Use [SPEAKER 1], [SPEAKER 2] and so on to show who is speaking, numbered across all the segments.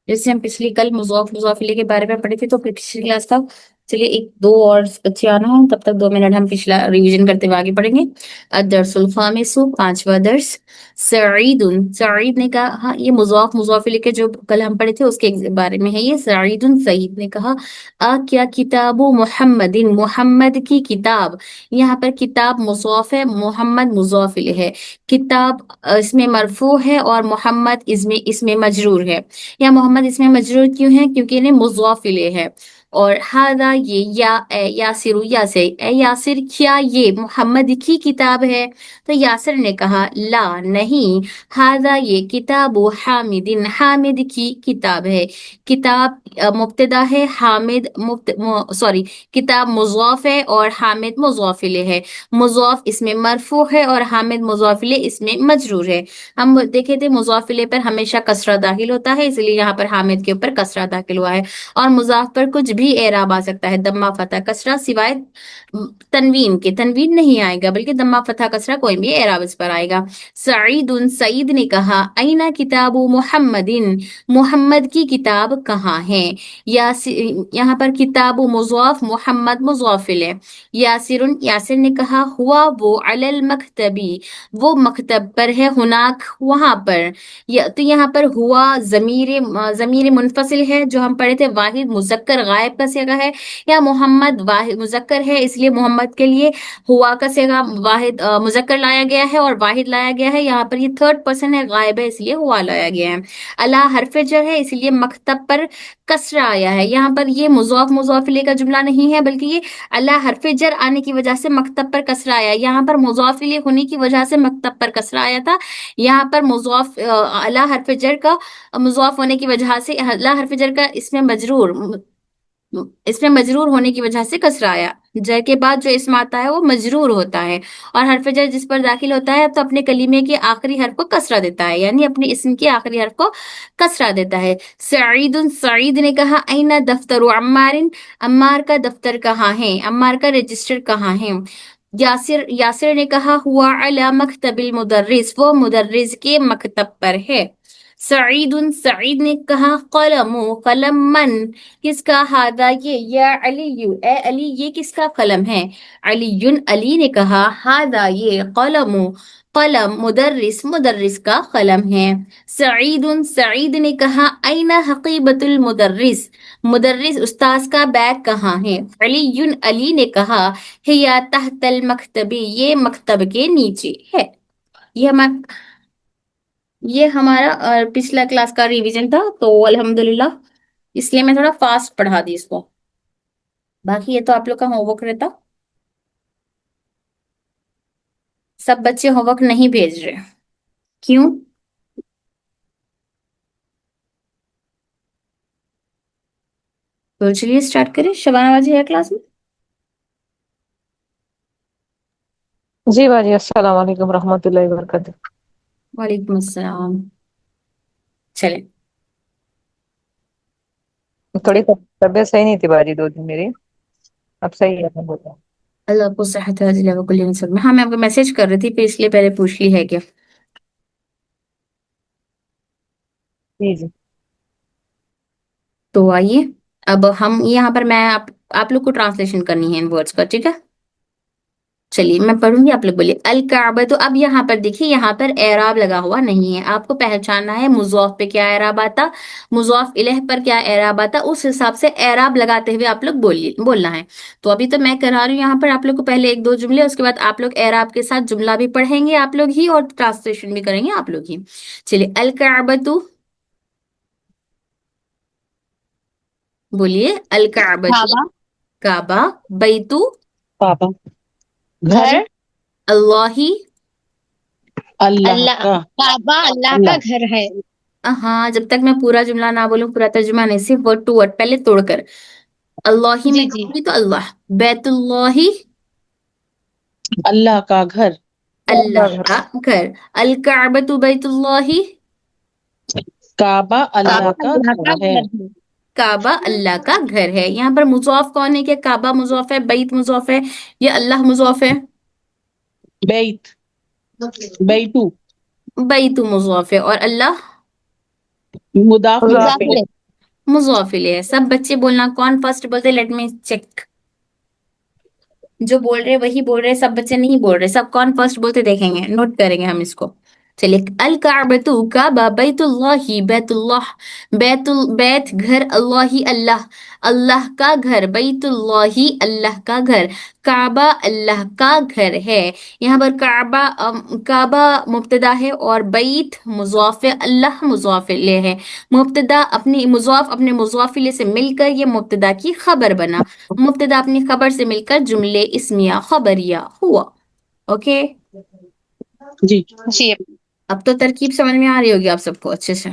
[SPEAKER 1] جیسے ہم پچھلی کل مضاف مضافلے کے بارے میں پڑھے تھے تو پھر پچھلی کلاس کا چلیے ایک دو اور بچے آنا ہے، تب تک 2 منٹ ہم پچھلا ریویژن کرتے ہوئے آگے پڑھیں گے۔ الدرس الخامس، پانچواں درس۔ سعید، سعید نے کہا، ہاں یہ مضاف مضافلے کے جو کل ہم پڑھے تھے اس کے بارے میں ہے یہ۔ سعید، سعید نے کہا، کیا کتاب محمد، محمد کی کتاب، یہاں پر کتاب مضاف ہے، محمد مضاف الیہ ہے۔ کتاب اس میں مرفوع ہے اور محمد اس میں مجرور ہے۔ یا محمد اس میں مجرور کیوں ہے؟ کیونکہ انہیں مضاف الیہ ہے۔ اور ہذا یہ، یا اے یاسر، یا سے اے یاسر کیا یہ محمد کی کتاب ہے؟ تو یاسر نے کہا لا نہیں، ہذا یہ کتاب حامد، حامد کی کتاب ہے۔ کتاب مبتدا ہے، حامد سوری کتاب مضاف ہے اور حامد مضاف الیہ ہے۔ مضاف اس میں مرفوع ہے اور حامد مضاف الیہ اس میں مجرور ہے۔ ہم دیکھے تھے مضاف الیہ پر ہمیشہ کسرہ داخل ہوتا ہے، اس لیے یہاں پر حامد کے اوپر کسرہ داخل ہوا ہے۔ اور مضاف پر کچھ بھی اعراب آ سکتا ہے، دمہ فتح کسرہ، سوائے تنوین کے، تنوین نہیں آئے گا بلکہ دمہ فتح کسرہ کوئی بھی اعراب اس پر آئے گا۔ سعید، سعید نے کہا اینا کتاب محمد، محمد کی کتاب کہاں ہے؟ یہاں پر کتاب مضاف، محمد مضاف الیہ۔ یاسر، یاسر نے کہا ہوا وہ علی المکتبی، وہ مکتب پر ہے، ہناک وہاں پر۔ تو یہاں پر ہوا ضمیر منفصل ہے جو ہم پڑھے تھے، واحد مذکر غائب کا صیغہ ہے، یا محمد واحد مذکر ہے اس لیے محمد کے لیے ہوا کا صیغہ واحد مذکر لایا گیا ہے اور واحد لایا گیا ہے۔ یہاں پر یہ تھرڈ پرسن ہے، غائب ہے اس لیے ہوا لایا گیا ہے۔ اللہ حرف جر ہے اس لیے مکتب پر کسرہ آیا ہے۔ یہاں پر یہ مضاف مضاف الیہ کا جملہ نہیں ہے بلکہ یہ اللہ حرف جر آنے کی وجہ سے مکتب پر کسرہ آیا ہے۔ یہاں پر مضاف الیہ ہونے کی وجہ سے مکتب پر کسرہ آیا تھا، یہاں پر مضاف اللہ حرف جر کا مضاف ہونے کی وجہ سے اللہ حرف جر کا اس میں مجرور ہونے کی وجہ سے کسرہ آیا۔ جر کے بعد جو اسم آتا ہے وہ مجرور ہوتا ہے، اور حرف جر جس پر داخل ہوتا ہے تو اپنے کلیمے کے آخری حرف کو کسرہ دیتا ہے، یعنی اپنے اسم کے آخری حرف کو کسرہ دیتا ہے۔ سعید، سعید نے کہا این دفتر عمار، عمار کا دفتر کہاں ہے، عمار کا رجسٹر کہاں ہے؟ یاسر نے کہا ہوا علی مکتب المدرس، وہ مدرس کے مکتب پر ہے۔ سعید، سعید نے کہا قلم، قلم من، کس کا؟ ہادا یہ، یا علی، اے علی یہ کس کا قلم ہے؟ علی، علی نے کہا ہادا یہ قلم، قلم مدرس، مدرس کا قلم ہے۔ سعید، سعید نے کہا این حقیبۃ المدرس، مدرس استاذ کا بیگ کہاں ہے؟ علی، علی نے کہا ہیا تحت المکتبی، یہ مکتب کے نیچے ہے۔ یہ ہمارا پچھلا کلاس کا ریویژن تھا، تو الحمدللہ اس لیے میں تھوڑا فاسٹ پڑھا دی اس کو، باقی یہ تو آپ لوگ کا ہوم ورک رہتا۔ سب بچے ہوم ورک نہیں بھیج رہے، کیوں؟ تو چلیے اسٹارٹ کریں۔ شبانہ باجی ہے کلاس میں؟
[SPEAKER 2] جی باجی، السلام علیکم رحمۃ اللہ وبرکاتہ۔
[SPEAKER 1] وعلیکم السلام۔ چلیں،
[SPEAKER 2] تھوڑی طبیعت صحیح نہیں تھی باجی 2 دن میری، اب صحیح ہے الحمد للہ۔
[SPEAKER 1] اللہ کو صحت عاجلہ و کل انسان میں۔ ہاں میں آپ کو میسج کر رہی تھی پھر اس لیے پہلے پوچھ لی ہے کیا؟
[SPEAKER 2] جی جی
[SPEAKER 1] تو آئیے اب ہم یہاں پر میں آپ لوگ کو ٹرانسلیشن کرنی ہے ان ورڈز کا، ٹھیک ہے؟ چلیے میں پڑھوں گی، آپ لوگ بولیے الکعبہ۔ تو اب یہاں پر دیکھیے، یہاں پر اعراب لگا ہوا نہیں ہے، آپ کو پہچاننا ہے مضاف پہ کیا اعراب آتا، مضاف الیہ پر کیا اعراب آتا، اس حساب سے اعراب لگاتے ہوئے آپ لوگ بولنا ہے۔ تو ابھی تو میں کرا رہی ہوں یہاں پر آپ لوگ کو پہلے 1-2 جملے، اس کے بعد آپ لوگ اعراب کے ساتھ جملہ بھی پڑھیں گے آپ لوگ ہی، اور ٹرانسلیشن بھی کریں گے آپ لوگ ہی۔ چلیے الکعبۃ، بولیے الکعبۃ،
[SPEAKER 3] کعبہ،
[SPEAKER 1] کعبہ، بیتو
[SPEAKER 2] پاپا، گھر
[SPEAKER 1] اللہ،
[SPEAKER 2] اللہ
[SPEAKER 3] اللہ،
[SPEAKER 2] کا،
[SPEAKER 3] کعبہ اللہ کا
[SPEAKER 2] اللہ
[SPEAKER 3] گھر ہے۔
[SPEAKER 1] ہاں جب تک میں پورا جملہ نہ بولوں، پورا ترجمہ نہیں، صرف ورڈ ٹو ورڈ پہلے توڑ کر۔ اللہ ہی میں
[SPEAKER 3] جی جی،
[SPEAKER 1] کہوں گی تو اللہ، بیت اللہ،
[SPEAKER 2] اللہ کا گھر،
[SPEAKER 1] اللہ کا گھر، الکعبۃ بیت اللہ،
[SPEAKER 2] کعبہ اللہ
[SPEAKER 3] کعبہ
[SPEAKER 2] کا
[SPEAKER 3] اللہ
[SPEAKER 2] گھر
[SPEAKER 3] کا
[SPEAKER 2] ہے۔
[SPEAKER 3] گھر ہے۔
[SPEAKER 1] کعبہ اللہ کا گھر ہے۔ یہاں پر مضاف کون ہے؟ کہ کعبہ مضاف ہے، بیت مضاف ہے، یا اللہ مضاف ہے؟
[SPEAKER 2] بیت، بیتو،
[SPEAKER 1] بیت مضاف ہے، اور اللہ
[SPEAKER 2] مضاف
[SPEAKER 3] مضاف
[SPEAKER 2] الیہ،
[SPEAKER 3] الیہ،
[SPEAKER 1] मुज़ाफ़ इलैह है। सब बच्चे बोलना, कौन फर्स्ट बोलते, लेट मी चेक। जो बोल रहे वही बोल रहे, सब बच्चे नहीं बोल रहे, सब कौन फर्स्ट बोलते देखेंगे, नोट करेंगे हम इसको। चलिए, अल काबतु काबा, बैतुल्लाही बैतुल्लाह, बैत घर, अल्लाही अल्लाह, अल्लाह का घर, बैतुल्लाही अल्लाह का घर, काबा अल्लाह का घर है। यहाँ पर काबा काबा मुब्तदा है और बैत मुज़ाफ़, अल्लाह मुज़ाफ़ इलैह है। मुब्तदा अपनी मुज़ाफ़ अपने मुज़ाफ़ इलैह से मिलकर ये मुब्तदा की खबर बना, मुब्तदा अपनी खबर से मिलकर जुमले इस्मिया खबरिया हुआ। ओके,
[SPEAKER 3] जी
[SPEAKER 4] जी
[SPEAKER 1] अब तो तरकीब समझ में आ रही होगी आप सबको अच्छे से।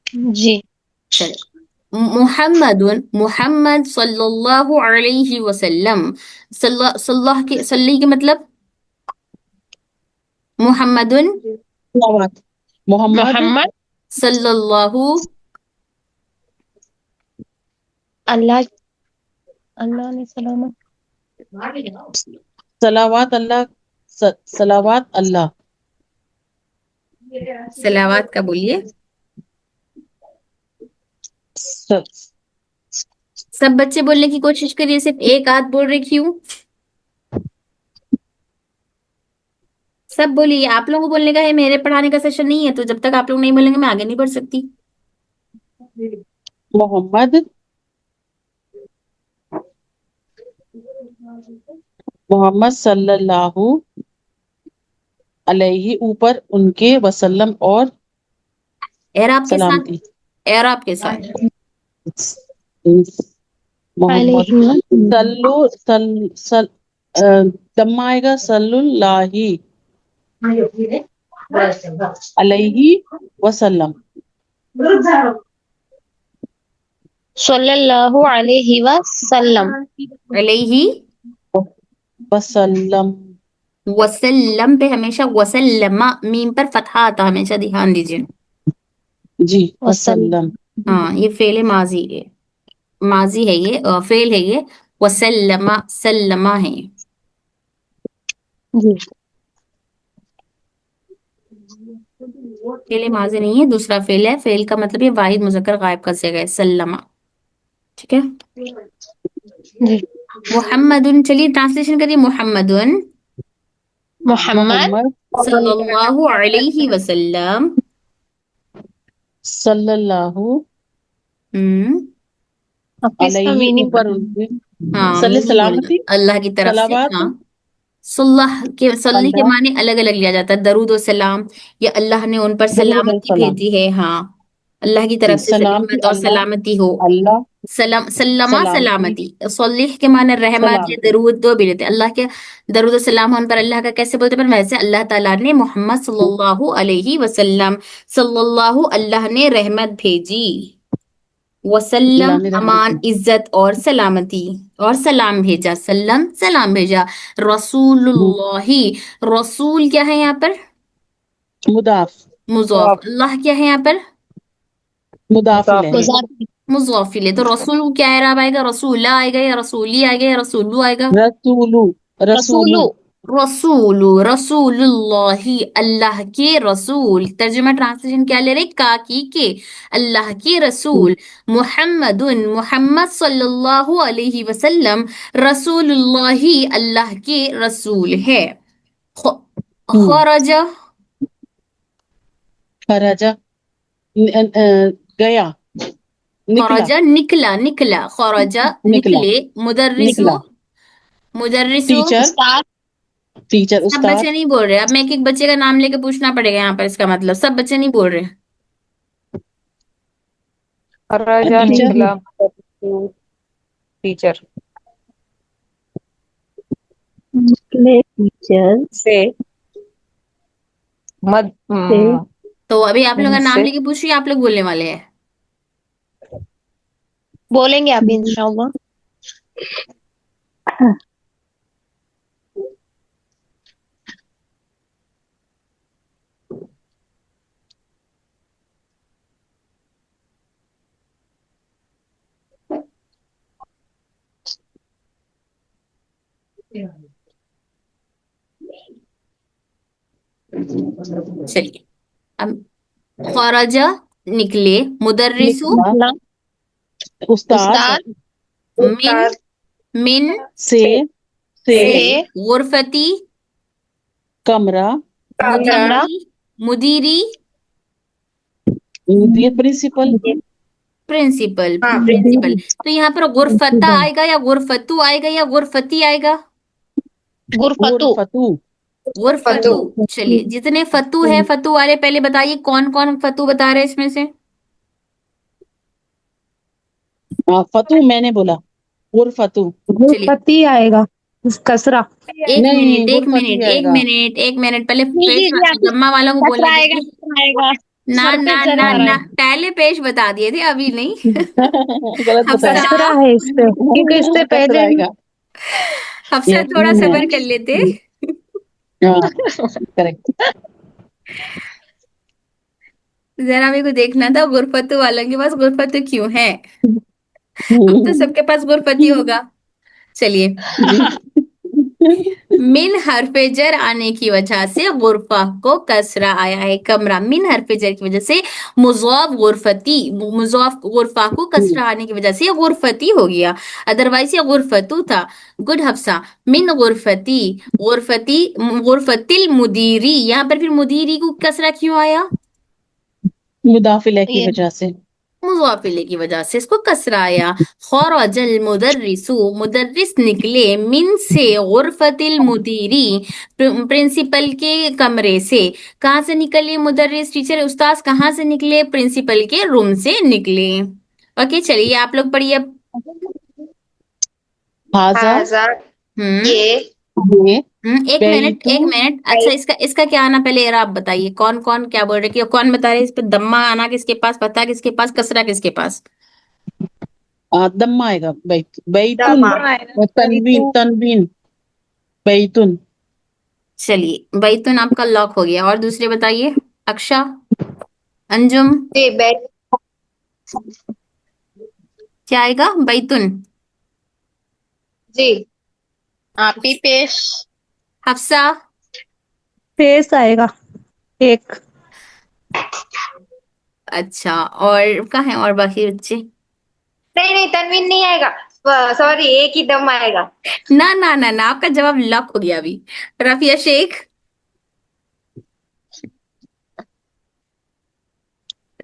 [SPEAKER 4] जी
[SPEAKER 1] चलो, मुहम्मदुन, मुहम्मद सल्लल्लाहु अलैहि वसल्लम, सल्लल्लाह के सल्ली के मतलब मुहम्मदुन
[SPEAKER 3] सलावत मोहम्मद
[SPEAKER 4] मोहम्मद
[SPEAKER 1] सल्लल्लाहु
[SPEAKER 4] अल्लाह अल्लाह ने सलामत
[SPEAKER 3] सलावत अल्लाह सलावत अल्लाह
[SPEAKER 1] सलावत का बोलिए।
[SPEAKER 3] स-
[SPEAKER 1] सब बच्चे बोलने की कोशिश करिए, सिर्फ एक आध बोल रहे क्यों? सब बोलिए, आप लोगों को बोलने का है, मेरे पढ़ाने का सेशन नहीं है, तो जब तक आप लोग नहीं बोलेंगे मैं आगे नहीं बढ़ सकती।
[SPEAKER 3] मोहम्मद मोहम्मद सल्लल्लाहु अलैहि ऊपर उनके वसल्लम और
[SPEAKER 1] एराब के साथ,
[SPEAKER 3] सलामती
[SPEAKER 1] एराब के साथ।
[SPEAKER 3] मोहम्मद
[SPEAKER 4] अलैहि
[SPEAKER 3] सल्लु सल सल दम्मा आएगा सल्लुल्लाहि अलैहि वसल्लम
[SPEAKER 4] सल्लल्लाहु अलैहि वसल्लम
[SPEAKER 1] अलैहि
[SPEAKER 3] वसल्लम
[SPEAKER 1] वसल्लम पे हमेशा वसल्लमा मीम पर फतहा आता, हमेशा ध्यान दीजिए।
[SPEAKER 3] जी
[SPEAKER 4] वसल्लम
[SPEAKER 3] वसल्लम
[SPEAKER 1] हाँ, ये फेल माजी है, माजी है ये, फेल है ये। वसल्लमा सल्लमा है ये।
[SPEAKER 4] जी
[SPEAKER 1] फेल माजी नहीं है, दूसरा फेल है। फेल का मतलब ये वाहिद मुजक्कर गायब का सिगा है, सल्लमा। ठीक है।
[SPEAKER 4] जी
[SPEAKER 1] मुहम्मदुन, चलिए ट्रांसलेशन करिए। मुहम्मदुन
[SPEAKER 4] मोहम्मद
[SPEAKER 3] मोहम्मद
[SPEAKER 1] सल्लल्लाहु अलैहि वसल्लम।
[SPEAKER 3] सल्लल्लाहु
[SPEAKER 1] हम्म,
[SPEAKER 4] अब इसका
[SPEAKER 3] अलैहि
[SPEAKER 4] मीनिंग
[SPEAKER 3] ऊपर उनके
[SPEAKER 1] हाँ
[SPEAKER 3] सल्ले
[SPEAKER 1] मीनिंग बोलना,
[SPEAKER 3] सलामती
[SPEAKER 1] अल्लाह की तरफ से। हाँ,
[SPEAKER 3] सलावात
[SPEAKER 1] सल्ली के
[SPEAKER 3] अल्लाह
[SPEAKER 1] माने अलग अलग लिया जाता है, दरूद और सलाम, या अल्लाह ने उन पर
[SPEAKER 3] दरूद और
[SPEAKER 1] सलामती
[SPEAKER 3] सलाम
[SPEAKER 1] भेजी है। हाँ, अल्लाह की
[SPEAKER 3] जी
[SPEAKER 1] तरफ से
[SPEAKER 3] सलामती
[SPEAKER 1] रहमत और
[SPEAKER 3] अल्लाह
[SPEAKER 1] सलामती हो।
[SPEAKER 3] अल्लाह
[SPEAKER 1] सल्लमा
[SPEAKER 3] सलामती
[SPEAKER 1] सलामती, सल्लीह के माने रहमत या
[SPEAKER 3] सलामती
[SPEAKER 1] दरूद, दो भी लेते हैं। अल्लाह के दरूद और सलाम होने पर अल्लाह का कैसे बोलते हैं, पर वैसे अल्लाह ताला ने मोहम्मद सल्लल्लाहु अलैहि वसल्लम, सल्लल्लाहु अल्लाह ने रहमत भेजी, वसल्लम
[SPEAKER 3] अल्लाह ने रहमत
[SPEAKER 1] अमान
[SPEAKER 3] की
[SPEAKER 1] इज्जत और सलामती, और सलाम भेजा, सल्लम सलाम भेजा।
[SPEAKER 3] हम्म,
[SPEAKER 1] रसूलुल्लाही, रसूल क्या है यहाँ पर,
[SPEAKER 3] मुदाफ
[SPEAKER 1] मुजॉफ, अल्लाह क्या है यहाँ पर,
[SPEAKER 3] मुदाफ इलैहि
[SPEAKER 4] मुजाफिर
[SPEAKER 1] मुजॉफिल। तो रसूल को क्या एराब आएगा, रसूला आएगा या रसूली आएगा या रसूलू आएगा?
[SPEAKER 3] रसूलु रसूलु
[SPEAKER 4] रसूलु
[SPEAKER 1] रसूलु, रसूलुल्लाही, अल्लाह के रसूल। तर्जुमा ट्रांसलेशन क्या ले रहे, काकी के, अल्लाह के रसूल। मुहम्मदुन, मुहम्मद सल्लल्लाहु अलैहि वसल्लम, रसूलुल्लाही, अल्लाह के रसूल है। ख- खरज,
[SPEAKER 3] खराजा गया निकला
[SPEAKER 1] खरज निकला, निकला, खरज
[SPEAKER 3] निकला
[SPEAKER 1] निकले। मुदर्रिसु,
[SPEAKER 3] निकला
[SPEAKER 1] मुदर्रिसु।
[SPEAKER 3] टीचर
[SPEAKER 4] उस्ताद
[SPEAKER 3] टीचर
[SPEAKER 1] सब बच्चे
[SPEAKER 3] उस्ताद
[SPEAKER 1] नहीं बोल रहे, अब मैं एक एक बच्चे का नाम लेके पूछना पड़ेगा यहाँ पर, इसका मतलब सब बच्चे नहीं बोल रहे।
[SPEAKER 2] राजा
[SPEAKER 3] टीचर
[SPEAKER 2] निकला, टीचर
[SPEAKER 4] निकले टीचर
[SPEAKER 2] से मद
[SPEAKER 4] से
[SPEAKER 1] तो अभी आप लोग का नाम
[SPEAKER 2] से
[SPEAKER 1] लेके पूछ रही, आप लोग बोलने वाले हैं।
[SPEAKER 4] बोलेंगे आप इंशाल्लाह।
[SPEAKER 1] चलिए, अब खरज نکلے مدرسو
[SPEAKER 3] نکلا استاد
[SPEAKER 4] استاد
[SPEAKER 1] من من
[SPEAKER 3] سے
[SPEAKER 1] سے غرفتی
[SPEAKER 3] کمرہ
[SPEAKER 4] کمرہ
[SPEAKER 1] مدیری
[SPEAKER 3] مدیر پرنسپل
[SPEAKER 1] پرنسپل تو یہاں پر غرفتہ آئے گا یا غرفتو آئے گا یا غرفتی آئے گا؟
[SPEAKER 4] غرفتو
[SPEAKER 3] غرفتو
[SPEAKER 1] غرفتو. چلیے جتنے فتو ہے فتو والے پہلے بتائیے کون کون فتو بتا رہے ہیں اس میں سے؟
[SPEAKER 3] فتو میں نے بولا غرفتو
[SPEAKER 5] غرفتی آئے گا کسرہ.
[SPEAKER 1] ایک
[SPEAKER 3] نہیں،
[SPEAKER 1] منٹ
[SPEAKER 3] غرفتی آئے گا.
[SPEAKER 1] ایک منٹ پہلے
[SPEAKER 4] جی
[SPEAKER 1] پیش جمع والوں کو بولنے
[SPEAKER 4] آئے گا
[SPEAKER 1] دیجیے.
[SPEAKER 4] آئے گا
[SPEAKER 1] نہ
[SPEAKER 4] سر پہ
[SPEAKER 1] نہ
[SPEAKER 4] چڑھ
[SPEAKER 1] نہ
[SPEAKER 4] آ رہا
[SPEAKER 1] نہ
[SPEAKER 4] ہے.
[SPEAKER 1] پہلے پیش بتا دیے تھے ابھی نہیں.
[SPEAKER 3] غلط بتایا
[SPEAKER 5] کسرہ ہے اس سے کیونکہ اس سے
[SPEAKER 3] کسر
[SPEAKER 5] پہلے
[SPEAKER 3] آئے گا.
[SPEAKER 1] حفصہ تھوڑا
[SPEAKER 3] یقین ہے.
[SPEAKER 1] صبر کر لیتے.
[SPEAKER 3] ہاں کریکٹ.
[SPEAKER 1] ذرا میرے کو دیکھنا تھا غرفتو والوں کے پاس غرفتو کیوں ہے. اب تو سب کے پاس غرفتی ہوگا. چلیے من حرف جر آنے کی وجہ سے غرفہ کو کسرہ آیا ہے. کمرہ من حرف جر کی وجہ سے مضاف غرفتی مضاف غرفہ کو کسرہ آنے کی وجہ سے یہ غرفتی ہو گیا. ادروائز یہ غرفتو تھا. گڈ حفصہ. من غرفتی غرفتی المدیری یہاں پر پھر مدیری کو کسرہ کیوں آیا؟
[SPEAKER 3] مدافعلہ کی وجہ سے
[SPEAKER 1] مضافلے کی وجہ سے اس کو کسرہ آیا. خرج المدرس مدرس نکلے من سے غرفت المدیری پرنسپل کے کمرے سے. کہاں سے نکلے مدرس ٹیچر استاذ کہاں سے نکلے؟ پرنسپل کے روم سے نکلے. اوکے چلیے آپ لوگ پڑھیے اب.
[SPEAKER 3] حاضہ یہ
[SPEAKER 1] ایک منٹ اچھا اس کا کیا آنا پہلے اعراب بتائیے. کون کون کیا بول رہے کہ کون بتا رہے اس پہ دمہ آنا کس کے پاس فتح کس کے پاس کسرہ کس کے پاس؟
[SPEAKER 3] دم آئے گا. بیتن تنوین بیتن.
[SPEAKER 1] چلیے بیتن آپ کا لاک ہو گیا. اور دوسرے بتائیے. اکشا انجم کیا آئے گا؟ بیتن.
[SPEAKER 4] جی آپ ہی پیش.
[SPEAKER 1] حفصہ
[SPEAKER 5] پیس آئے گا ایک.
[SPEAKER 1] اچھا اور کہاں ہیں اور باقی بچے؟
[SPEAKER 6] نہیں تنوین نہیں آئے گا. سوری ایک ہی دم آئے گا.
[SPEAKER 1] نہ آپ کا جواب لاک ہو گیا ابھی. رافیہ شیخ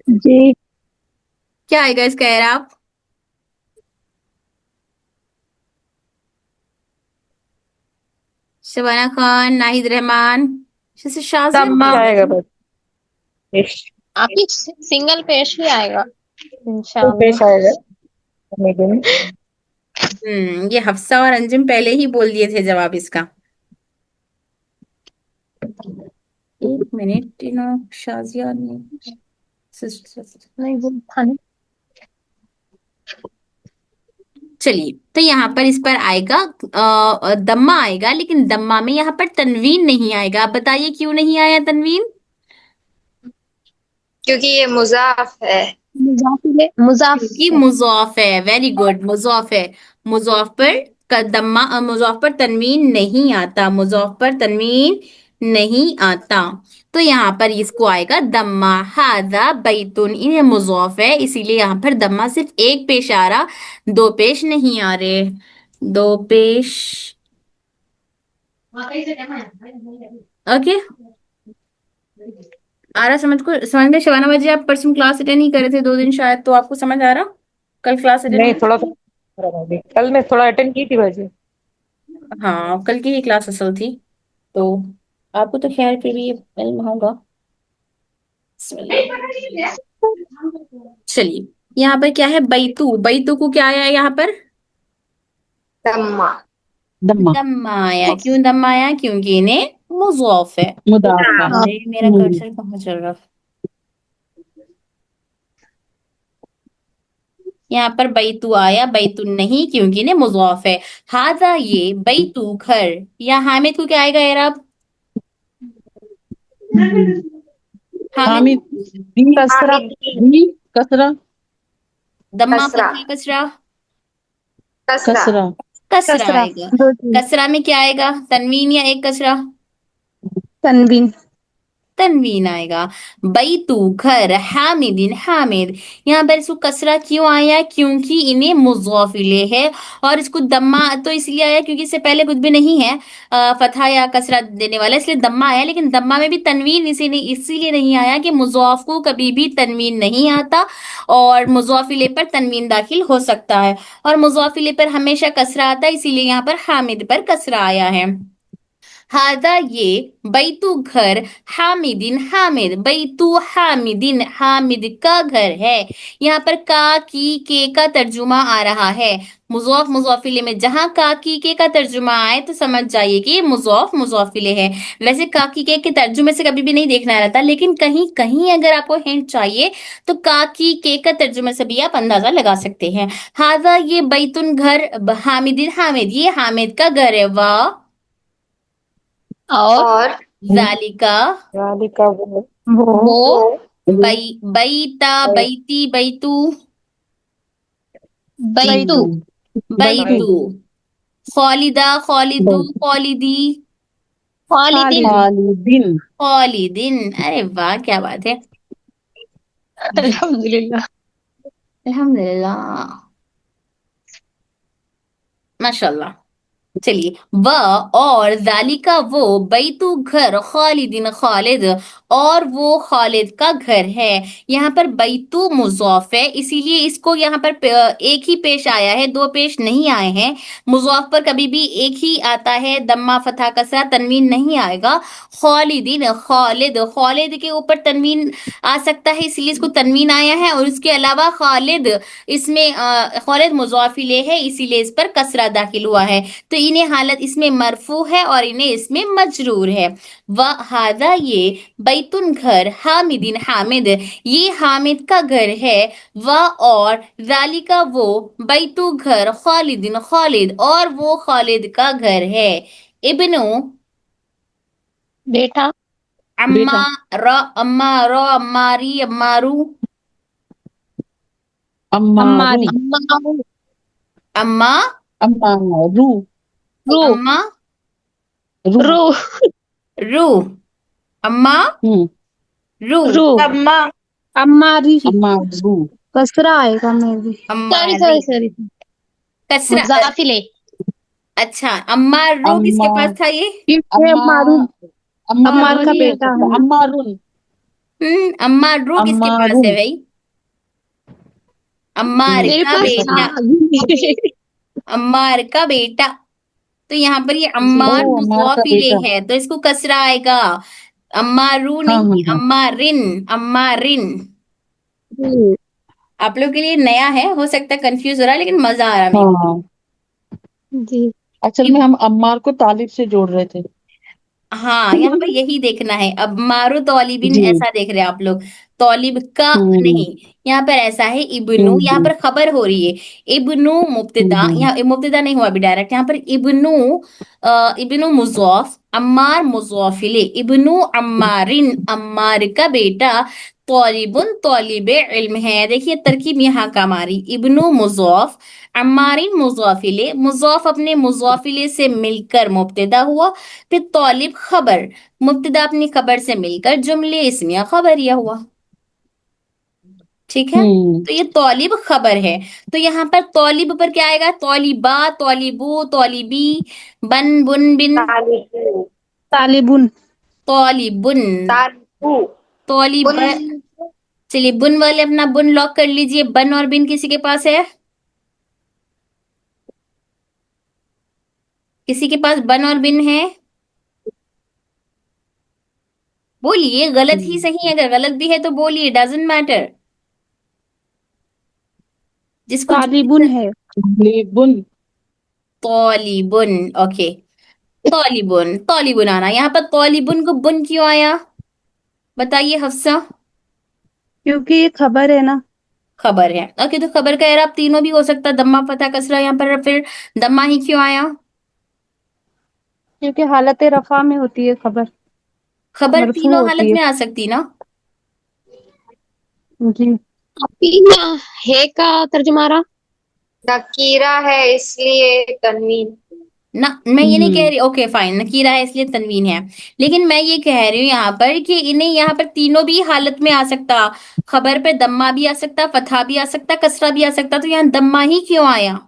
[SPEAKER 5] جی
[SPEAKER 1] کیا آئے گا اس کا اعراب؟ شبانہ خان ناہید رحمان شازیہ
[SPEAKER 2] آئے گا بس
[SPEAKER 4] آپ ہی سنگل پیش ہی آئے گا انشاءاللہ.
[SPEAKER 2] پیش آئے گا.
[SPEAKER 1] یہ حفصہ اور انجم پہلے ہی بول دیے تھے جواب اس کا. ایک منٹ شازیہ
[SPEAKER 4] نہیں وہ تھا نہیں.
[SPEAKER 1] چلیے تو یہاں پر اس پر آئے گا دمہ آئے گا لیکن دمہ میں یہاں پر تنوین نہیں آئے گا. آپ بتائیے کیوں نہیں آیا تنوین؟
[SPEAKER 6] کیونکہ یہ مضاف ہے.
[SPEAKER 4] مضاف
[SPEAKER 1] کیونکہ مضاف ہے. ویری گڈ مضاف ہے. مضاف پر تنوین نہیں آتا. مضاف پر تنوین نہیں آتا تو یہاں پر اس کو آئے گا دمہ. ھذا بیتن یہ مضاف ہے اسی لیے یہاں پر دمہ صرف ایک پیش آ رہا دو پیش نہیں آ رہے. دو پیش اوکے آ رہا سمجھ میں. شبانہ باجی آپ پرسوں کلاس اٹینڈ نہیں کر رہے تھے 2 دن شاید تو آپ کو سمجھ آ رہا؟ کل کلاس
[SPEAKER 2] نہیں
[SPEAKER 1] اٹینڈ
[SPEAKER 2] تھوڑا کل میں تھوڑا اٹینڈ کی تھی باجی.
[SPEAKER 1] ہاں کل کی ہی کلاس اصل تھی تو آپ کو تو خیر پھر بھی علم ہوگا. چلیے یہاں پر کیا ہے بیتو کو کیا آیا یہاں پر؟
[SPEAKER 6] دمہ.
[SPEAKER 1] دم آیا. کیوں دم آیا؟ کیونکہ انہیں مضاف ہے.
[SPEAKER 3] مدافع.
[SPEAKER 1] میرا کرسر کہاں چل رہا؟ یہاں پر بیتو آیا بیتو نہیں کیونکہ انہیں مضاف ہے. ھذا یہ بیتو گھر. یا حامد کو کیا آئے گا اعراب؟ حامد
[SPEAKER 2] کسرہ
[SPEAKER 3] کسرہ
[SPEAKER 1] دمہ
[SPEAKER 6] کسرہ.
[SPEAKER 1] فتحہ کسرہ
[SPEAKER 3] کسرہ
[SPEAKER 1] کسرہ آئے گا.
[SPEAKER 5] دو چیز.
[SPEAKER 1] کسرہ میں کیا آئے گا؟ تنوین یا ایک کسرہ؟
[SPEAKER 5] تنوین
[SPEAKER 1] तनवीन आएगा। बैतू घर, हामिदिन हामिद, यहाँ पर इसको कसरा क्यों आया? क्योंकि इन्हें मुज़ाफ इले है, और इसको दम्मा तो इसलिए आया क्योंकि इससे पहले कुछ भी नहीं है फतहा या कसरा देने वाला, इसलिए दम्मा आया। लेकिन दम्मा में भी तनवीन इसीलिए नहीं आया कि मुज़ाफ को कभी भी तनवीन नहीं आता, और मुज़ाफ इले पर तनवीन दाखिल हो सकता है, और मुज़ाफ इले पर हमेशा कसरा आता है, इसीलिए यहाँ पर हामिद पर कसरा आया है। हादा ये, बैतू घर, हामिदिन हामिद, बैतू हामिदिन हामिद का घर है। यहाँ पर का की के का तर्जुमा आ रहा है। मुज़ाफ मुज़ाफिले में जहां का की के का तर्जुमा आए तो समझ जाइए कि ये मुज़ाफ मुज़ाफिले है। वैसे का की के तर्जुमे से कभी भी नहीं देखना रहता, लेकिन कहीं कहीं अगर आपको हिंट चाहिए तो का की के का तर्जुमे से भी आप अंदाजा लगा सकते हैं। हादा ये बैतुन घर, हामिदिन हामिद, ये हामिद का घर है। वाह,
[SPEAKER 4] और
[SPEAKER 6] और
[SPEAKER 1] जालिका,
[SPEAKER 2] जालिका वो,
[SPEAKER 4] वो
[SPEAKER 1] बैता, बैती, बैतू,
[SPEAKER 4] बैतू,
[SPEAKER 1] बैतू, खालिदा, खालिदू, खालिदी,
[SPEAKER 4] खालिदिन,
[SPEAKER 3] खालिदिन।
[SPEAKER 1] खालिदिन। अरे वाह, क्या बात है,
[SPEAKER 4] अल्हम्दुलिल्लाह।
[SPEAKER 1] अल्हम्दुलिल्लाह, माशाल्लाह। चलिए, व और जालिका वो, बैतू घर, खालिदिन खालिद, और वो खालिद का घर है। यहाँ पर बैतू मुज़ाफ है, इसीलिए इसको यहाँ पर एक ही पेश आया है, दो पेश नहीं आए हैं। मुज़ाफ पर कभी भी एक ही आता है, दम्मा फतहा कसरा, तनवीन नहीं आएगा। खालिदिन खालिद, खालिद के ऊपर तनवीन आ सकता है, इसलिए इसको तनवीन आया है, और उसके अलावा खालिद इसमें खालिद मुज़ाफ इलेह है, इसीलिए इस पर कसरा दाखिल हुआ है। तो इन्हें हालत इसमें मरफू है और इन्हें इसमें मजरूर है। व हादा ये, बैतुन घर, हामिदिन हामिद, ये हामिद का घर है। व और जालिका वो, बैतु घर, खालिदिन खालिद, और वो खालिद का घर है। इब्नु,
[SPEAKER 4] बेटा,
[SPEAKER 1] अम्मा, र, अम्मा, रो, अम्मारी, अम्मारू,
[SPEAKER 3] अम्मारू,
[SPEAKER 5] अम्मारी,
[SPEAKER 4] अम्मा,
[SPEAKER 1] अम्मा,
[SPEAKER 3] अम्मारू,
[SPEAKER 4] रू,
[SPEAKER 1] अम्मा,
[SPEAKER 3] रू।
[SPEAKER 4] रू,
[SPEAKER 1] रू, अम्मा,
[SPEAKER 3] हम्म,
[SPEAKER 1] रू,
[SPEAKER 4] रू,
[SPEAKER 6] अम्मा,
[SPEAKER 5] अम्मारी,
[SPEAKER 3] अम्मारू।
[SPEAKER 5] कसरा आएगा मे भी।
[SPEAKER 4] सॉरी
[SPEAKER 1] अम्मारी,
[SPEAKER 4] सॉरी सॉरी,
[SPEAKER 1] कसरा।
[SPEAKER 4] मुजाफिले,
[SPEAKER 1] अच्छा, अम्मारू किसके
[SPEAKER 3] अम्मा
[SPEAKER 1] पास था ये?
[SPEAKER 5] ये
[SPEAKER 3] अम्मा
[SPEAKER 5] अम्मारू, अम्मार
[SPEAKER 3] अम्मारू
[SPEAKER 5] का
[SPEAKER 3] नहीं है
[SPEAKER 5] बेटा
[SPEAKER 3] सकता,
[SPEAKER 5] है।
[SPEAKER 3] अम्मारुन।
[SPEAKER 1] अम्मारू किसके पास है
[SPEAKER 3] अम्मारुन।
[SPEAKER 1] भाई? अम्मार
[SPEAKER 4] मेरे
[SPEAKER 1] का
[SPEAKER 4] पास
[SPEAKER 3] ऐसा
[SPEAKER 4] था
[SPEAKER 1] बेटा,
[SPEAKER 3] नहीं।
[SPEAKER 1] अम्मार का बेटा। तो यहाँ पर ये
[SPEAKER 4] जी,
[SPEAKER 1] अम्मार
[SPEAKER 3] ओ अम्मार का
[SPEAKER 1] मुज़ाफ
[SPEAKER 3] बेटा।
[SPEAKER 1] इलेह है, तो इसको कसरा आएगा। अम्मारू
[SPEAKER 3] हाँ
[SPEAKER 1] नहीं,
[SPEAKER 3] हाँ हाँ
[SPEAKER 1] अम्मारिन, अम्मारिन।
[SPEAKER 4] जी,
[SPEAKER 1] आप लोग के लिए नया है, हो सकता है कंफ्यूज हो रहा है, लेकिन मजा आ रहा है मेरे को।
[SPEAKER 3] हाँ।
[SPEAKER 4] जी,
[SPEAKER 3] असल में हम अम्मार को तालिब से जोड़ रहे थे।
[SPEAKER 1] हाँ, यहाँ पर यही देखना है। अब मारू तौलिबिन
[SPEAKER 3] जी।
[SPEAKER 1] ऐसा देख रहे हैं आप लोग, तौलिब का
[SPEAKER 3] हम्म
[SPEAKER 1] नहीं। यहाँ पर ऐसा है इब्नु, यहाँ
[SPEAKER 3] हम्म
[SPEAKER 1] पर खबर हो रही है। इब्नु मुब्तदा,
[SPEAKER 3] हम्म
[SPEAKER 1] यहाँ मुब्तदा नहीं हुआ अभी डायरेक्ट, यहाँ पर इब्नु, इब्नु मुज़ाफ, अम्मार मुज़ाफिले, इब्नु अम्मारिन, अम्मार का बेटा, तौलिबुन तौलिबे इल्म है। देखिए तरकीब यहाँ काम आ रही, इब्नु मुज़ाफ, अम्मारिन मुज़ाफिले, मुज़ाफ अपने मुज़ाफिले से मिलकर मुब्तदा हुआ, फिर तौलिब खबर, मुब्तदा अपनी खबर से मिलकर जुमले इसमिया खबरिया हुआ। ठीक है,
[SPEAKER 3] हम्म
[SPEAKER 1] तो ये तौलिब खबर है। तो यहाँ पर तौलिब पर क्या आएगा? तौलिबा, तौलिबू, तौलिबी, बन, बुन, बिन,
[SPEAKER 6] तालिबू,
[SPEAKER 5] तालिबुन,
[SPEAKER 1] तौलिबुन,
[SPEAKER 6] तालिबू,
[SPEAKER 1] तौलिब।
[SPEAKER 6] बुन,
[SPEAKER 1] चलिए, बुन वाले अपना बुन लॉक कर लीजिए। बन और बिन किसी के पास है? किसी के पास बन और बिन है? बोलिए, गलत ही सही, अगर गलत भी है तो बोलिए, डजेंट मैटर, जिसको जो।
[SPEAKER 5] तालिबुन है।
[SPEAKER 3] लेबुन।
[SPEAKER 1] तौलिबुन, ओके, तौलिबुन, तौलिबुन आना। यहाँ पर तौलिबुन को बुन क्यों आया, बताइए हफ्सा?
[SPEAKER 5] क्योंकि ये खबर है ना।
[SPEAKER 1] खबर है, ओके, तो खबर का एराब तीनों भी हो सकता है, दम्मा फतह कसरा, यहाँ पर फिर दम्मा ही क्यों आया?
[SPEAKER 5] क्योंकि हालत रफा में होती है खबर,
[SPEAKER 1] खबर
[SPEAKER 5] मरफू
[SPEAKER 1] तीनों
[SPEAKER 5] होती
[SPEAKER 1] हालत
[SPEAKER 5] है।
[SPEAKER 1] में आ सकती ना।
[SPEAKER 5] जी,
[SPEAKER 4] अभी ना है का तर्जुमारा,
[SPEAKER 6] नकीरा है इसलिए तनवीन।
[SPEAKER 1] ना, मैं ये नहीं कह रही, ओके फाइन, नकीरा है इसलिए तनवीन है, लेकिन मैं ये कह रही हूँ यहाँ पर कि इन्हें यहाँ पर तीनों भी हालत में आ सकता, खबर पे दम्मा भी आ सकता, फतहा भी आ सकता, कसरा भी आ सकता, तो यहाँ दम्मा ही क्यों आया?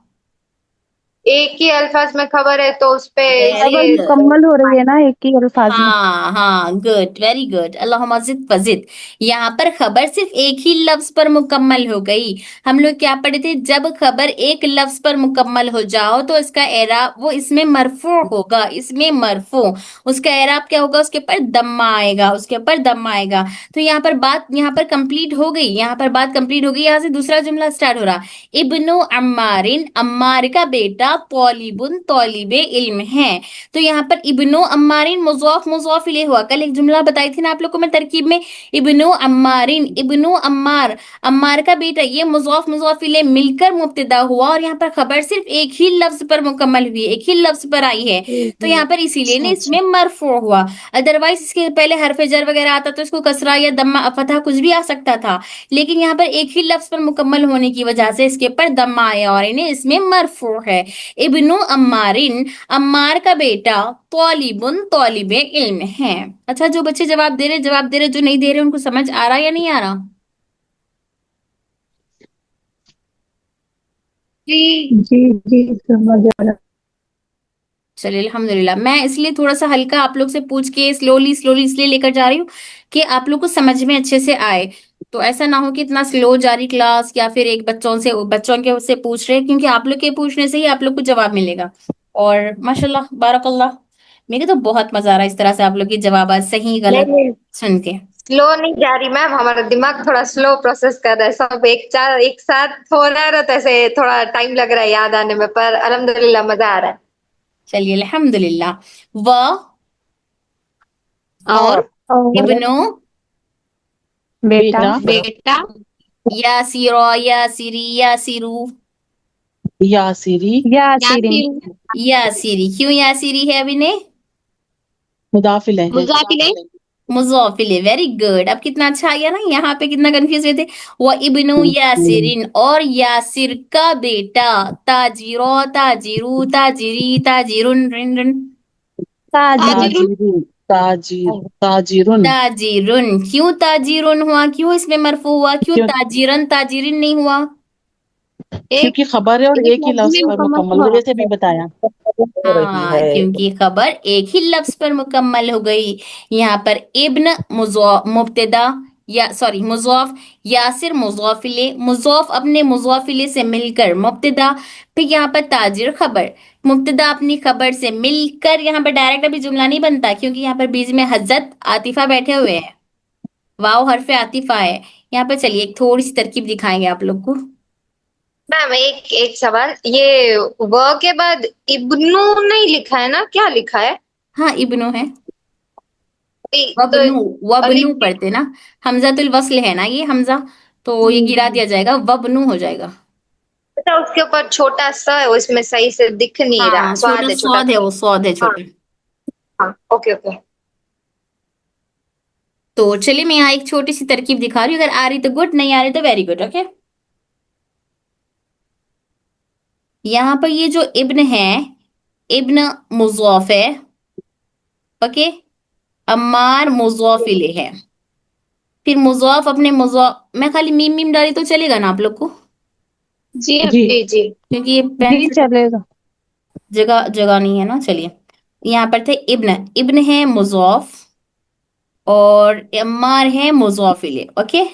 [SPEAKER 6] एक ही अल्फाज में खबर है तो उस पे
[SPEAKER 1] Very
[SPEAKER 5] खबर
[SPEAKER 6] ये
[SPEAKER 1] good.
[SPEAKER 5] मुकम्मल हो रही है ना एक ही अल्फाज में।
[SPEAKER 1] हाँ हाँ, गुड, वेरी गुड, अल्लाहुम्मा ज़िद फज़िद। यहाँ पर खबर सिर्फ एक ही लफ्ज पर मुकम्मल हो गई। हम लोग क्या पढ़े थे, जब खबर एक लफ्ज पर मुकम्मल हो जाओ तो इसका एराब, वो इसमें मरफू होगा, इसमें मरफू, उसका एराब क्या होगा, उसके ऊपर दम्मा आएगा, उसके ऊपर दम्मा आएगा। तो यहाँ पर बात, यहाँ पर कंप्लीट हो गई, यहाँ पर बात कंप्लीट हो गई। यहाँ से दूसरा जुमला स्टार्ट हो रहा, इब्नु अम्मारिन, अम्मार का बेटा, तौलिबुन, तौलिबे इल्म है। तो यहाँ पर इब्नो अम्मारिन मुज़ाफ मुज़ाफ इलैह हुआ। कल एक जुमला बताई थी ना आप लोग को मैं तरकीब में, इब्नो अम्मारिन, इब्नो अम्मार, अम्मार का बेटा, ये मुज़ाफ मुज़ाफ इलैह मिलकर मुब्तदा हुआ, और यहाँ पर खबर सिर्फ एक ही लफ्ज पर मुकम्मल हुई, एक ही लफ्ज पर आई है, तो यहाँ पर इसीलिए ना इसमें मरफू हुआ। अदरवाइज इसके पहले हरफ जर वगैरह आता तो इसको कसरा या दम्मा फतह कुछ भी आ सकता था, लेकिन यहाँ पर एक ही लफ्ज पर मुकम्मल होने की वजह से इसके ऊपर दम्मा आया और इन्हें इसमें मरफू है। इब्नु अम्मारिन, अम्मार का बेटा, तौलिबुन, तौलिबे इल्म है। अच्छा, जो बच्चे जवाब दे रहे जवाब दे रहे, जो नहीं दे रहे उनको समझ आ रहा या नहीं आ रहा?
[SPEAKER 5] जी समझ आ रहा।
[SPEAKER 1] चलिए अल्हम्दुलिल्लाह। मैं इसलिए थोड़ा सा हल्का आप लोग से पूछ के स्लोली स्लोली इसलिए लेकर जा रही हूँ कि आप लोग को समझ में अच्छे से आए। तो ऐसा ना हो कि इतना स्लो जारी क्लास, या फिर एक बच्चों के से पूछ रहे, क्योंकि आप लोग के पूछने से ही आप लोग को जवाब मिलेगा। और माशाल्लाह बारकल्लाह, मेरे तो बहुत मजा आ रहा है इस तरह से आप लोग के जवाब सही
[SPEAKER 6] नहीं
[SPEAKER 1] गलत
[SPEAKER 6] नहीं,
[SPEAKER 1] सुन के।
[SPEAKER 6] स्लो नहीं जा रही मैम, हमारा दिमाग थोड़ा स्लो प्रोसेस कर रहा है, सब एक साथ हो रहा है तो ऐसे थोड़ा टाइम लग रहा है याद आने में, पर अल्हम्दुलिल्लाह मजा आ रहा है।
[SPEAKER 1] चलिए अल्हम्दुलिल्लाह। व
[SPEAKER 6] और
[SPEAKER 5] और
[SPEAKER 1] इब्नु
[SPEAKER 5] बेटा,
[SPEAKER 3] बेटा,
[SPEAKER 6] बेटा,
[SPEAKER 1] यासिरो, यासिरी, यासिरू,
[SPEAKER 3] यासिरी,
[SPEAKER 5] यासीरिन,
[SPEAKER 6] यासीन,
[SPEAKER 1] यासिरी। क्यों यासिरी है अभी ने?
[SPEAKER 3] मुदाफिल है।
[SPEAKER 6] मुजाफिले,
[SPEAKER 1] मुज़ाफिले, वेरी गुड। अब कितना अच्छा आ गया ना, यहाँ पे कितना कंफ्यूज हुए थे। वो इब्नु यासिरिन, और यासिर का बेटा, ताजिरो, ताजिरू, ताजिरी, ताजिरुन, रिन रिन,
[SPEAKER 5] ताजिरुन,
[SPEAKER 3] ताजिरुन, ताजिरुन,
[SPEAKER 1] ताजिरुन। क्यों ताजिरुन हुआ, क्यों इसमें मरफू हुआ, क्यों
[SPEAKER 3] क्यों?
[SPEAKER 1] ताजिरन ताजिरिन नहीं हुआ?
[SPEAKER 6] एक
[SPEAKER 3] क्योंकि खबर है और
[SPEAKER 6] एक
[SPEAKER 3] एक ही
[SPEAKER 6] लफ्ज
[SPEAKER 3] लफ्ज
[SPEAKER 6] में
[SPEAKER 3] पर
[SPEAKER 6] मुकम्मल
[SPEAKER 3] मुकम्मल
[SPEAKER 6] हुआ
[SPEAKER 3] हुई, जैसे भी बताया।
[SPEAKER 2] हो रही
[SPEAKER 1] हाँ,
[SPEAKER 2] है।
[SPEAKER 1] क्योंकि खबर एक ही लफ्ज पर मुकम्मल हो गई। यहाँ पर इब्न मुब्तदा, या सॉरी मुज़ाफ, यासिर मुज़ाफिले, मुज़ाफ अपने मुज़ाफिले से मिलकर मुब्तदा, फिर यहाँ पर ताजिर खबर, मुब्तदा अपनी खबर से मिलकर। यहाँ पर डायरेक्ट अभी जुमला नहीं बनता, क्योंकि यहाँ पर बीच में हज़रत आतिफा बैठे हुए हैं, वाव हरफे आतिफा है यहाँ पर। चलिए एक थोड़ी सी तरकीब दिखाएंगे आप लोग को।
[SPEAKER 6] मैम। एक एक सवाल, ये व के बाद इब्नु नहीं लिखा है ना, क्या लिखा है?
[SPEAKER 1] हाँ, इब्नो है,
[SPEAKER 6] तो
[SPEAKER 1] वबनु,
[SPEAKER 6] और
[SPEAKER 1] वबनु पढ़ते ना, हमजातुल वस्ल है ना ये हमजा, तो ये गिरा दिया जाएगा, वबनु हो जाएगा।
[SPEAKER 6] अच्छा, उसके ऊपर छोटा सा है, उसमें सही से दिख नहीं रहा,
[SPEAKER 1] हाँ, छोटा
[SPEAKER 6] स्वाद है छोटा
[SPEAKER 1] सौद है,
[SPEAKER 6] सा।
[SPEAKER 1] वो सौद है
[SPEAKER 6] हाँ
[SPEAKER 1] छोटा।
[SPEAKER 6] हाँ, ओके ओके।
[SPEAKER 1] तो चलिए मैं यहाँ एक छोटी सी तरकीब दिखा रही हूँ, अगर आ रही तो गुड, नहीं आ रही तो वेरी गुड, ओके। यहाँ पर ये जो इब्न है, इब्न मुज़ाफ है, ओके, अम्मार मुज़ाफ इलेह है, फिर मुज़ाफ अपने मुज़ाफ, मैं खाली मीम मीम डाली तो चलेगा ना आप लोग को,
[SPEAKER 6] जी
[SPEAKER 3] जी,
[SPEAKER 6] जी जी।
[SPEAKER 1] क्योंकि ये पेन
[SPEAKER 5] जी
[SPEAKER 1] से
[SPEAKER 5] चलेगा।
[SPEAKER 1] जगह जगह नहीं है ना। चलिए यहाँ पर थे इब्न, इब्न है मुज़ाफ, और अम्मार है मुज़ाफ इलेह, ओके।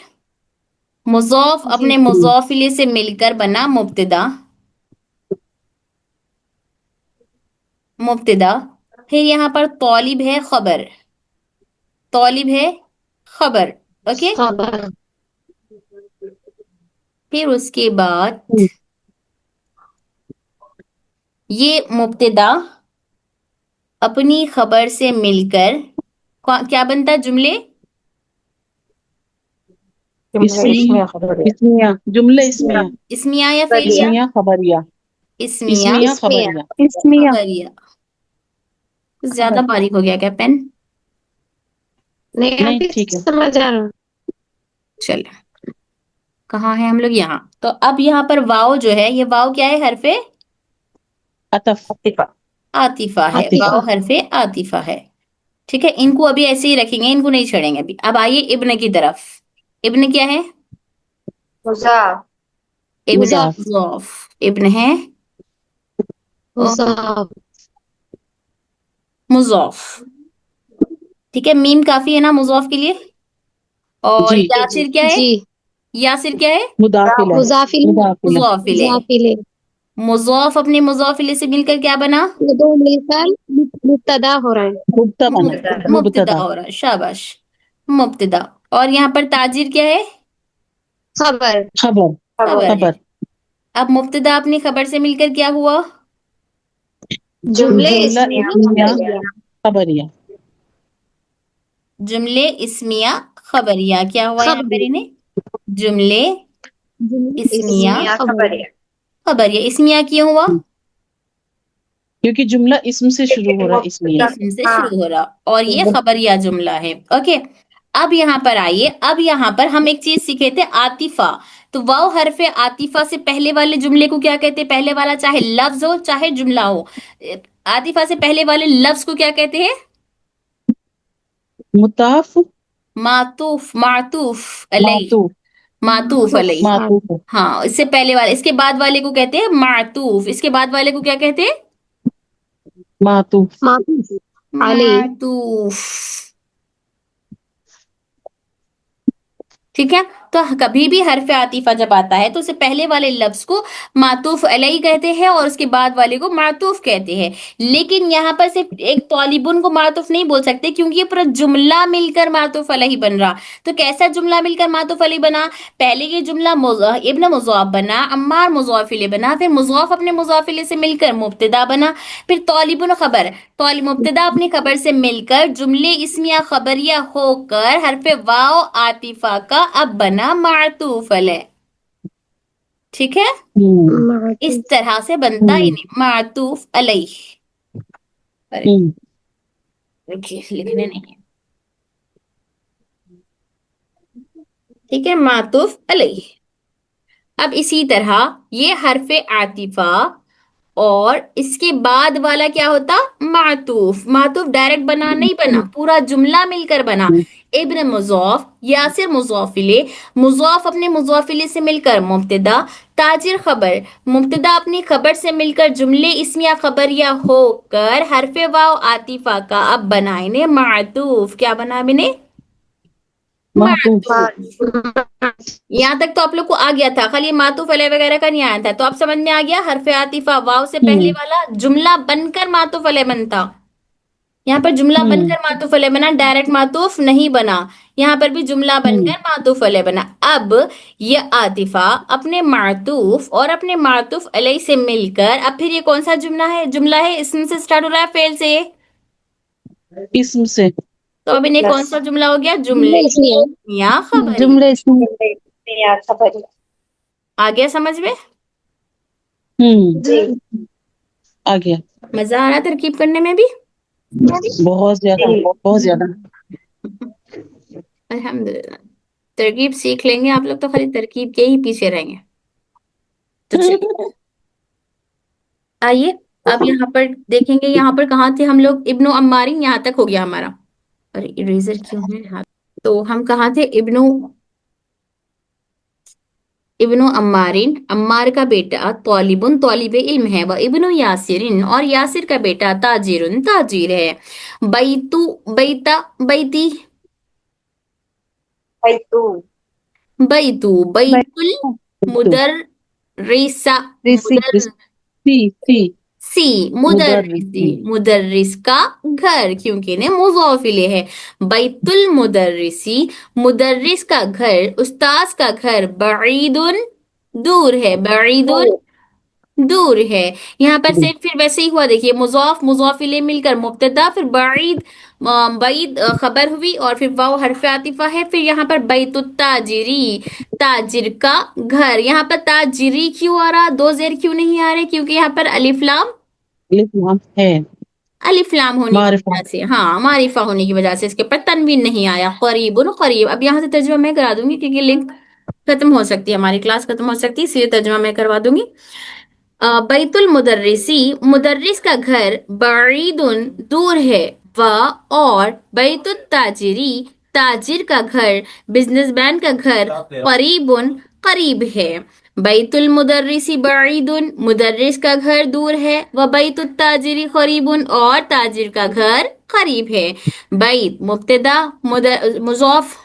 [SPEAKER 1] मुज़ाफ
[SPEAKER 6] जी
[SPEAKER 1] अपने मुज़ाफ इलेह से मिलकर बना मुब्तदा, मुब्तदा, फिर यहाँ पर तौलिब है खबर, तौलिब है खबर, ओके।
[SPEAKER 6] खबर,
[SPEAKER 1] फिर उसके बाद ये मुब्तदा अपनी खबर से मिलकर क्या बनता है जुमले?
[SPEAKER 2] इसमें खबर है।
[SPEAKER 3] इसमिया, जुमले इसमिया,
[SPEAKER 1] इस्मिया या
[SPEAKER 6] बढ़िया,
[SPEAKER 1] फेलिया?
[SPEAKER 3] इसमिया खबरिया,
[SPEAKER 1] इस्मिया,
[SPEAKER 3] इसमिया
[SPEAKER 6] इसमिया,
[SPEAKER 3] खबरिया।
[SPEAKER 5] इसमिया,
[SPEAKER 1] खबरिया। कुछ ज्यादा बारीक हो गया क्या पेन?
[SPEAKER 6] नहीं
[SPEAKER 3] नहीं,
[SPEAKER 6] अभी
[SPEAKER 3] ठीक है।
[SPEAKER 6] समझ आ रहा।
[SPEAKER 1] चलो, कहाँ है हम लोग, यहाँ। तो अब यहाँ पर वाव जो है, ये वाव क्या है, हरफे
[SPEAKER 3] अतफ,
[SPEAKER 2] आतिफा,
[SPEAKER 1] आतिफा है,
[SPEAKER 3] आतिफा।
[SPEAKER 1] वाव हरफे आतिफा है। ठीक है, इनको अभी ऐसे ही रखेंगे, इनको नहीं छेड़ेंगे अभी। अब आइए इब्न की तरफ। इब्न क्या है?
[SPEAKER 6] मुजाफ,
[SPEAKER 1] इब्न
[SPEAKER 3] मुजाफ।
[SPEAKER 1] मुजाफ। इब्न है
[SPEAKER 4] मुजाफ,
[SPEAKER 1] मुजाफ। ठीक है, मीम काफी है ना मुजाफ के लिए। और
[SPEAKER 3] जी।
[SPEAKER 1] यासिर क्या है?
[SPEAKER 4] जी,
[SPEAKER 1] यासिर क्या है?
[SPEAKER 3] मुदाफिला।
[SPEAKER 4] मुजाफिल,
[SPEAKER 3] मुदाफिला।
[SPEAKER 1] मुजाफिले।
[SPEAKER 4] मुजाफिले,
[SPEAKER 1] मुजाफ अपने मुजाफिले से मिलकर क्या बना?
[SPEAKER 4] ये दो मिलकर मुब्तदा हो रहा है।
[SPEAKER 3] मुब्तदा बना।
[SPEAKER 1] मुब्तदा
[SPEAKER 3] मुब्तदा।
[SPEAKER 1] हो रहा है, शाबाश, मुब्तदा। और यहाँ पर ताजिर क्या है?
[SPEAKER 4] खबर,
[SPEAKER 3] खबर।
[SPEAKER 1] खबर है।
[SPEAKER 3] खबर।
[SPEAKER 1] अब मुब्तदा अपनी खबर से मिलकर क्या हुआ?
[SPEAKER 4] जुमले
[SPEAKER 3] जुमला
[SPEAKER 4] इस्मिया
[SPEAKER 3] इस्मिया
[SPEAKER 4] खबरिया।
[SPEAKER 3] खबरिया।
[SPEAKER 1] जुमले इस्मिया खबरिया। क्या हुआ यहाँ पर
[SPEAKER 4] खबरिया,
[SPEAKER 1] इन्हें? जुमले
[SPEAKER 4] जुमले
[SPEAKER 1] इस्मिया
[SPEAKER 6] इस्मिया खबरिया।
[SPEAKER 1] खबरिया। इस्मिया क्यों हुआ?
[SPEAKER 3] क्योंकि जुमला इसम से शुरू हो रहा है इसलिए।
[SPEAKER 1] इसम से
[SPEAKER 6] हाँ।
[SPEAKER 1] शुरू हो रहा, और ये खबरिया जुमला है। ओके, अब यहाँ पर आइए। अब यहाँ पर हम एक चीज सीखे थे, आतिफा। तो वाव हरफे आतिफा से पहले वाले जुमले को क्या कहते हैं? पहले वाला चाहे लफ्ज हो चाहे जुमला हो, आतिफा से पहले वाले लफ्ज को क्या कहते हैं?
[SPEAKER 3] मुताफ।
[SPEAKER 1] मातूफ, मातूफ अलई,
[SPEAKER 3] मातूफ।
[SPEAKER 1] मातूफ अलई।
[SPEAKER 3] मातूफ।
[SPEAKER 1] हाँ, इससे पहले वाले, इसके बाद वाले को कहते हैं मातूफ। इसके बाद वाले को क्या कहते हैं?
[SPEAKER 3] मातूफ।
[SPEAKER 4] मातूफ अलई।
[SPEAKER 1] मातूफ। ठीक है, तो कभी भी हरफ आतिफा जब आता है तो उससे पहले वाले लफ्ज को मातूफ अलई कहते हैं और उसके बाद वाले को मातूफ कहते हैं। लेकिन यहाँ पर सिर्फ एक तौलिबुन को मातूफ नहीं बोल सकते, क्योंकि ये पूरा जुमला मिलकर मातूफ अलई बन रहा। तो कैसा जुमला मिलकर मातूफ अलई बना? पहले ये जुमला इब्न मुज़ाफ बना, अम्मार मुज़ाफिले बना, फिर मुज़ाफ अपने मुज़ाफिले से मिलकर मुब्तदा बना, फिर तौलिबुन खबर, मुब्तदा अपनी खबर से मिलकर जुमले इस्मिया खबरिया होकर हरफ वाव आतिफा का अब बना मातूफ अलैह। ठीक है, इस तरह से बनता है मातूफ अलैह। अरे रुकिए, लिखने नहीं है। ठीक है, मातूफ अलैह। अब इसी तरह ये हरफ आतिफा और इसके बाद वाला क्या होता? मातूफ। मातूफ डायरेक्ट बना नहीं, बना पूरा जुमला मिलकर बना। इब्न मुज़ाफ, यासिर मुज़ाफिले, मुज़ाफ अपने मुज़ाफिले से मिलकर मुब्तदा, ताजिर खबर, मुब्तदा अपनी खबर से मिलकर जुमले इस्मिया खबरिया होकर हरफ वाव आतिफा का अब बना इन्हें मातूफ। क्या बना इन्हें?
[SPEAKER 3] मातूफ।
[SPEAKER 1] यहाँ तक तो आप लोग को आ गया था, खाली मातूफ अलैह वगैरह का नहीं आया था। तो आप समझ में आ गया, हरफ आतिफा वाव से पहले वाला जुमला बनकर मातूफ अलैह बनता। यहाँ पर जुमला बनकर मातूफ अलैह बना, डायरेक्ट मातूफ नहीं बना। यहाँ पर भी जुमला बनकर मातूफ अलैह बना। अब ये आतिफा अपने मातूफ और अपने मातूफ अलैह से मिलकर, अब फिर ये कौन सा जुमला है? इसम से स्टार्ट हो रहा है, फेल से?
[SPEAKER 3] इसम से।
[SPEAKER 1] तो अब इन्हें कौन सा जुमला हो गया? जुमले या खबर।
[SPEAKER 5] जुमले इसमें
[SPEAKER 6] इस्मिया खबरिया।
[SPEAKER 1] आ गया समझ में?
[SPEAKER 6] जी।
[SPEAKER 3] आ गया।
[SPEAKER 1] मजा आ रहा तरकीब करने में भी?
[SPEAKER 3] बहुत ज्यादा, बहुत ज्यादा।
[SPEAKER 1] अल्हम्दुलिल्लाह, तरकीब सीख लेंगे आप लोग तो खाली तरकीब के ही पीछे रहेंगे। तो चलिए आइए, अब यहाँ पर देखेंगे, यहाँ पर कहाँ थे हम लोग? इब्नो अम्मारिन, यहाँ तक हो गया हमारा। अरे इरेजर क्यों है? हाँ, तो हम कहाँ थे? इब्नो अम्मारिन, अम्मार का बेटा, तौलिबुन तौलिब इल्म है, वह इब्नो यासिरिन, और यासिर का बेटा ताजिरुन ताजिर है। बैतु बैता बैती,
[SPEAKER 6] बैतू,
[SPEAKER 1] बैतुल मुदर्रिसा,
[SPEAKER 3] सी
[SPEAKER 1] मुदर्रिसी, मुदर्रिस का घर, क्योंकि इन्हें मुज़ाफ इलैह है। बैतुल मुदर्रिसी, मुदर्रिस का घर, उस्ताज का घर, बईदुन दूर है, बईदुन दूर है। यहाँ पर से फिर वैसे ही हुआ, देखिए मुज़ाफ मुज़ाफ इलैह मिलकर मुब्तदा, फिर बैद खबर हुई, और फिर वाव हरफ आतिफा है। फिर यहाँ पर बैतुत ताजिरी, ताजिर का घर। यहाँ पर ताजिरी क्यों आ रहा? दो जेर क्यों नहीं आ रहे? क्योंकि यहाँ पर अलिफ लाम
[SPEAKER 3] है।
[SPEAKER 1] अलिफ लाम होने की वजह से, हाँ मारिफा होने की वजह से इसके ऊपर तनवीन नहीं आया। करीबुन करीब। अब यहाँ से तर्जुमा मैं करा दूंगी, क्योंकि लिंक खत्म हो सकती है, हमारी क्लास खत्म हो सकती है, इसलिए तर्जुमा मैं करवा दूंगी। बैतुल मुदर्रिसी, मुदर्रिस का घर बईदुन दूर है, व और बैतुत ताजिरी, ताजिर का घर, बिजनेसमैन का घर, करीबुन करीब है। बैतुल मुदर्रिसी बईदुन, मुदर्रिस का घर दूर है, व बैतुत ताजिरी करीबुन, और ताजिर का घर करीब है। बैत मुब्तदा, मुज़ाफ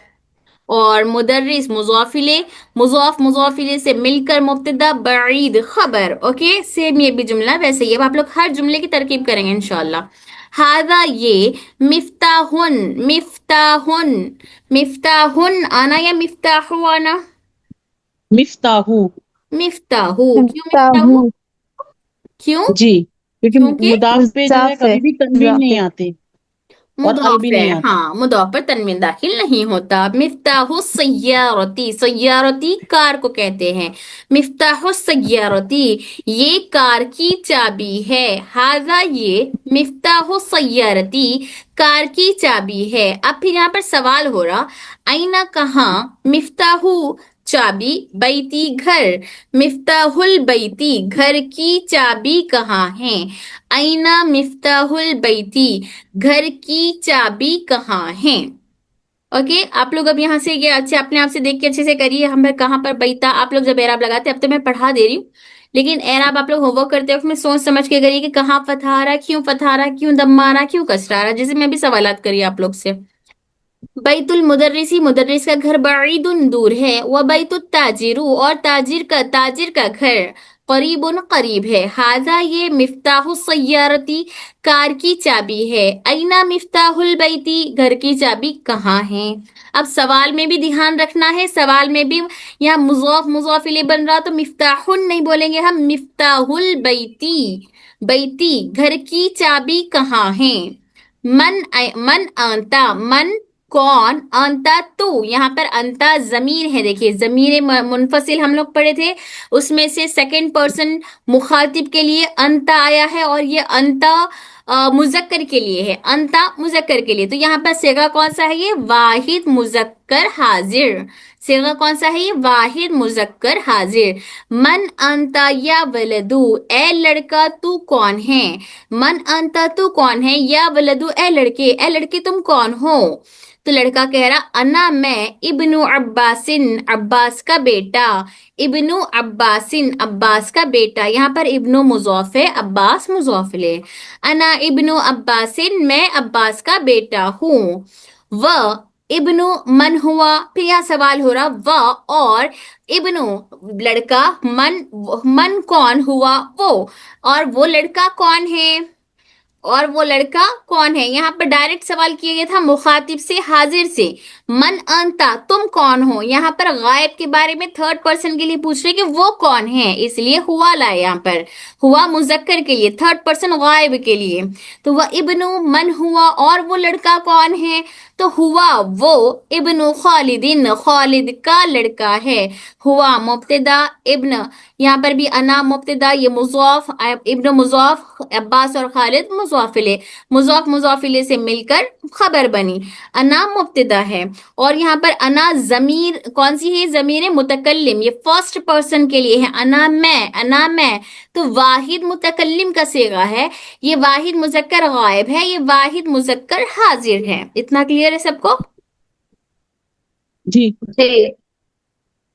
[SPEAKER 1] और मुदर्रिस मुज़ाफिले, मुज़ाफिले से मिलकर मुब्तदा, बईद खबर। ओके, सेम ये भी जुमला वैसे ही। अब आप लोग हर जुमले की तरकीब करेंगे इंशाल्लाह। हादा ये, मिफ्ताहुन, मिफ्ताहुन, मिफ्ताहुन आना या मिफ्ताहु आना?
[SPEAKER 3] मिफ्ताहू।
[SPEAKER 1] मिफ्ताहु, क्यों मिफ्ताहु?
[SPEAKER 5] ताहू
[SPEAKER 1] क्यों?
[SPEAKER 3] जी, क्योंकि
[SPEAKER 1] क्योंकि
[SPEAKER 3] मुदाफ पे जो है
[SPEAKER 5] मुजाफ है,
[SPEAKER 3] कभी भी तनवीन नहीं
[SPEAKER 5] मुजाफ
[SPEAKER 3] आती और
[SPEAKER 1] मुदाफ
[SPEAKER 3] अल भी
[SPEAKER 1] है,
[SPEAKER 3] नहीं आती।
[SPEAKER 1] हाँ, मुदाफ पर तनवीन दाखिल नहीं होता। मिफ्ताहु सय्यारती, सय्यारती कार को कहते हैं। मिफ्ताहु सय्यारती, ये कार की चाबी है। हाजा ये, मिफ्ताहु सय्यारती, कार की चाबी है। अब फिर यहाँ पर सवाल हो रहा, आईना कहाँ, मिफ्ताहु चाबी, बैती घर, मिफ्ताहुल बैती घर की चाबी कहाँ है? आईना मिफ्ताहुल बैती, घर की चाबी कहाँ है? ओके, आप लोग अब यहाँ से ये अच्छे अपने आप से देख के अच्छे से करिए। हम कहाँ पर बैता, आप लोग जब एराब लगाते, अब तो मैं पढ़ा दे रही हूँ, लेकिन एराब आप लोग होमवर्क करते वक्त में सोच समझ के करिए कि कहाँ फतहा आ रहा, क्यों फतहा आ रहा, क्यों दम्मा आ रहा, क्यों कसरा आ रहा, जैसे मैं भी सवालात करिए आप लोग से। बैतुल मुदर्रिसी, मुदर्रिस का घर बईदुन दूर है, व बैतुत ताजिरू, और ताजिर का घर करीबुन करीब है। हाजा ये, मिफ्ताहु सय्यारती, कार की चाबी है। ऐना मिफ्ताहुल बैती, घर की चाबी कहाँ है? अब सवाल में भी ध्यान रखना है, सवाल में भी यहाँ मुज़ाफ मुज़ाफिले बन रहा, तो मिफ्ताहुन नहीं बोलेंगे हम, मिफ्ताहुल बैती, बैती घर की चाबी कहाँ है? मन अंता, मन कौन, अंता तू, यहाँ पर अंता जमीर है। देखिए जमीर मुनफसिल हम लोग पढ़े थे, उसमें से सेकंड पर्सन मुखातिब के लिए अंता आया है, और ये अंता मुजक्कर के लिए है, अंता मुजक्कर के लिए। तो यहाँ पर सेगा कौन सा है? ये वाहिद मुजक्कर हाजिर। सेगा कौन सा है? ये वाहिद मुजक्कर हाजिर। मन अंता या वलदू, ए लड़का तू कौन है? मन अंता तू कौन है, या वलदू ए लड़के तुम कौन हो? तो लड़का कह रहा, अना मैं, इब्नु अब्बासिन, अब्बास का बेटा, इब्नु अब्बासिन, अब्बास का बेटा। यहाँ पर इब्नु मुज़ाफ है, अब्बास मुज़ाफ ले। अना इब्नु अब्बासिन, मैं अब्बास का बेटा हूँ। व इब्नु मन हुआ, फिर यहाँ सवाल हो रहा, व और इब्नु लड़का, मन कौन हुआ? वो, और वो लड़का कौन है? और वो लड़का कौन है? यहाँ पर डायरेक्ट सवाल किया गया था मुखातिब से, हाजिर से। मन अंता, तुम कौन हो? यहाँ पर गायब के बारे में थर्ड पर्सन के लिए पूछ रहे कि वो कौन है, इसलिए हुआ लाए यहाँ पर। हुआ मुजक्कर के लिए, थर्ड पर्सन गायब के लिए। तो वह इब्नु मन हुआ, और वो लड़का कौन है? तो हुआ वो इब्नु खालिदिन, खालिद का लड़का है। हुआ मुब्तदा, इब्न यहाँ पर भी अना मुब्तदा, ये मुज़ाफ, इब्न मुज़ाफ, अब्बास और खालिद मुज़ाफिले, मुज़ाफ मुज़ाफिले से मिलकर खबर बनी। अना मुब्तदा है, और यहाँ पर अना ज़मीर कौन सी है? ज़मीर मुतकल्लिम, ये फर्स्ट पर्सन के लिए है। अना मैं, अना मैं, तो वाहिद मुतकल्लिम का सेगा है, ये वाहिद मुज़क्कर गायब है, ये वाहिद मुज़क्कर हाजिर है। इतना क्लियर है सबको?
[SPEAKER 3] जी,
[SPEAKER 6] जी।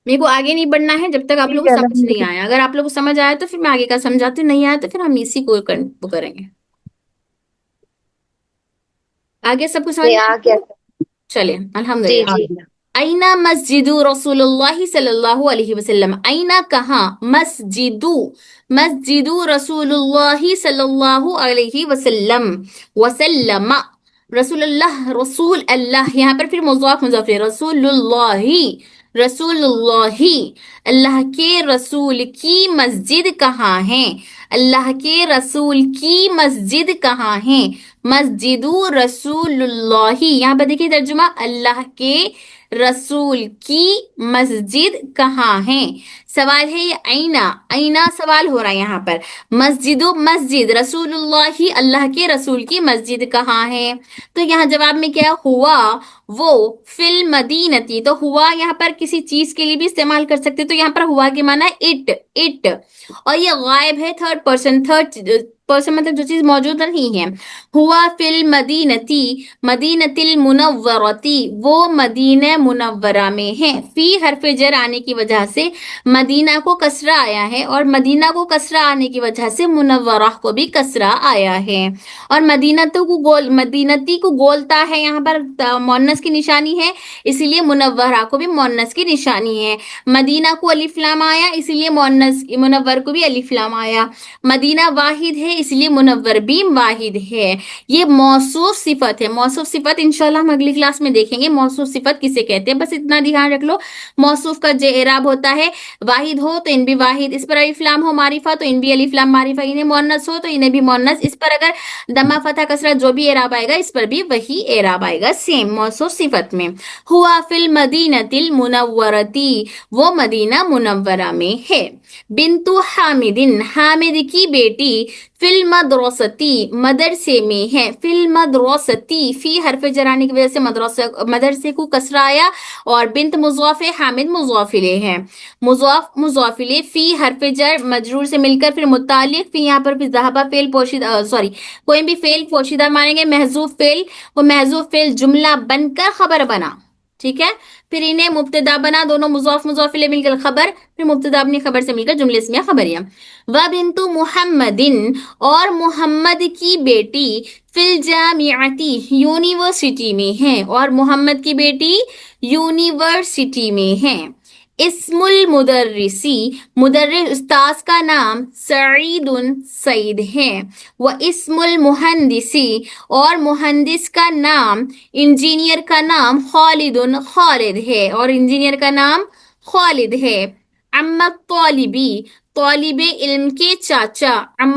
[SPEAKER 1] मेरे को आगे नहीं बढ़ना है जब तक आप लोगों को समझ नहीं आया। अगर आप लोगों को समझ आया तो फिर मैं आगे का समझाती हूँ, नहीं आया तो फिर हम इसी को वो करेंगे। आगे सबको समझ
[SPEAKER 6] जी, आ गया।
[SPEAKER 1] चलिए,
[SPEAKER 6] जी
[SPEAKER 1] अल्हम्दुलिल्लाह।
[SPEAKER 6] जी।
[SPEAKER 1] आईना मस्जिदु रसूलुल्लाह सल्लल्लाहु अलैहि वसल्लम, आईना कहाँ, मस्जिदु, मस्जिदु रसूलुल्लाह सल्लल्लाहु अलैहि वसल्लम, वसल्लम, रसूलुल्लाह, रसूल अल्लाह, यहाँ पर फिर मुज़ाफ मुज़ाफ है, रसूलुल्लाही, रसूलुल्लाही, अल्लाह के रसूल की मस्जिद कहाँ है? अल्लाह के रसूल की मस्जिद कहाँ है? मस्जिदु रसूलुल्लाही, यहाँ पर देखिए तर्जुमा, अल्लाह के रसूल की मस्जिद कहाँ है। सवाल है ये ऐना, ऐना सवाल हो रहा है यहाँ पर। मस्जिदो मस्जिद, रसूलुल्लाही अल्लाह के रसूल की मस्जिद कहाँ है। तो यहाँ जवाब में क्या हुआ, वो फिल मदीनती। तो हुआ यहाँ पर किसी चीज के लिए भी इस्तेमाल कर सकते, तो यहाँ पर हुआ के माना इट, इट। और ये गायब है, थर्ड पर्सन, थर्ड पर्सन मतलब जो चीज मौजूद नहीं है। हुआ फिल मदीनती, मदीनतिल मुनव्वरती, वो मदीना मुनव्वरा में है। फी हरफ जर आने की वजह से मदीना को कसरा आया है, और मदीना को कसरा आने की वजह से मुनव्वरा को भी कसरा आया है। और मदीनती को गोलता है, यहाँ पर मोन्नस की निशानी है, इसीलिए मुनव्वरा को भी मोन्नस की निशानी है। मदीना को अलिफ लाम आया, इसीलिए मोन्नस मुनव्वर को भी अलिफ लाम आया। मदीना वाहिद है, इसलिए मुनव्वर भी वाहिद है। ये मौसूफ सिफत है। मौसूफ सिफत इंशाल्लाह हम अगली क्लास में देखेंगे, मौसूफ सिफत किसे कहते हैं। बस इतना ध्यान रख लो, मौसूफ का जो एराब होता है, वाहिद हो तो इन भी वाहिद, इस पर अलिफ लाम हो मारिफा तो इन भी अलिफ लाम मारिफा, इन्हें मोन्नस हो तो इन्हें भी मोन्नस, इस पर अगर दमा फतह कसरा जो भी एराब आएगा इस पर भी वही एराब आएगा, सेम मौसूफ सिफत में। हुआ फिल मदीनतिल मुनव्वरती, वो मदीना मुनव्वरा में है। बिन्तु हामिदिन, हामिद की बेटी, फिल मदरसती, मदरसे में है। फिल मदरसती, फी हरफ जराने की वजह से मदरसे को कसरा आया, और बिन्त मुज़ाफ है, हामिद मुज़ाफिले है। मुज़ाफ मुज़ाफिले, फी हरफ जर मजरूर से मिलकर फिर मुतालिक, फिर यहाँ पर फिर ज़हाबा फेल पोशीदा, सॉरी कोई भी फेल पोशीदा मानेंगे, महजूफ फेल, वो महजूफ फेल जुमला बनकर खबर बना, ठीक है। फिर इन्हें मुब्तदा बना, दोनों मुज़ाफ मुज़ाफिले मिलकर खबर, फिर मुब्तदा अपनी खबर से मिलकर जुमले इसमिया खबरिया। व बिन्तु मुहम्मदिन, और मुहम्मद की बेटी, फिल जामिअती, यूनिवर्सिटी में है, और मोहम्मद की बेटी यूनिवर्सिटी में है। इस्मुल मुदर्रिसी, मुदर्रिस उस्ताद का नाम सईदुन सईद है। व इस्मुल मुहंदिसी, और मुहंदिस का नाम, इंजीनियर का नाम खालिदुन खालिद है, और इंजीनियर का नाम खालिद है। अम्मा तौलिबी, तौलिबे इल्म के चाचा, अम्मा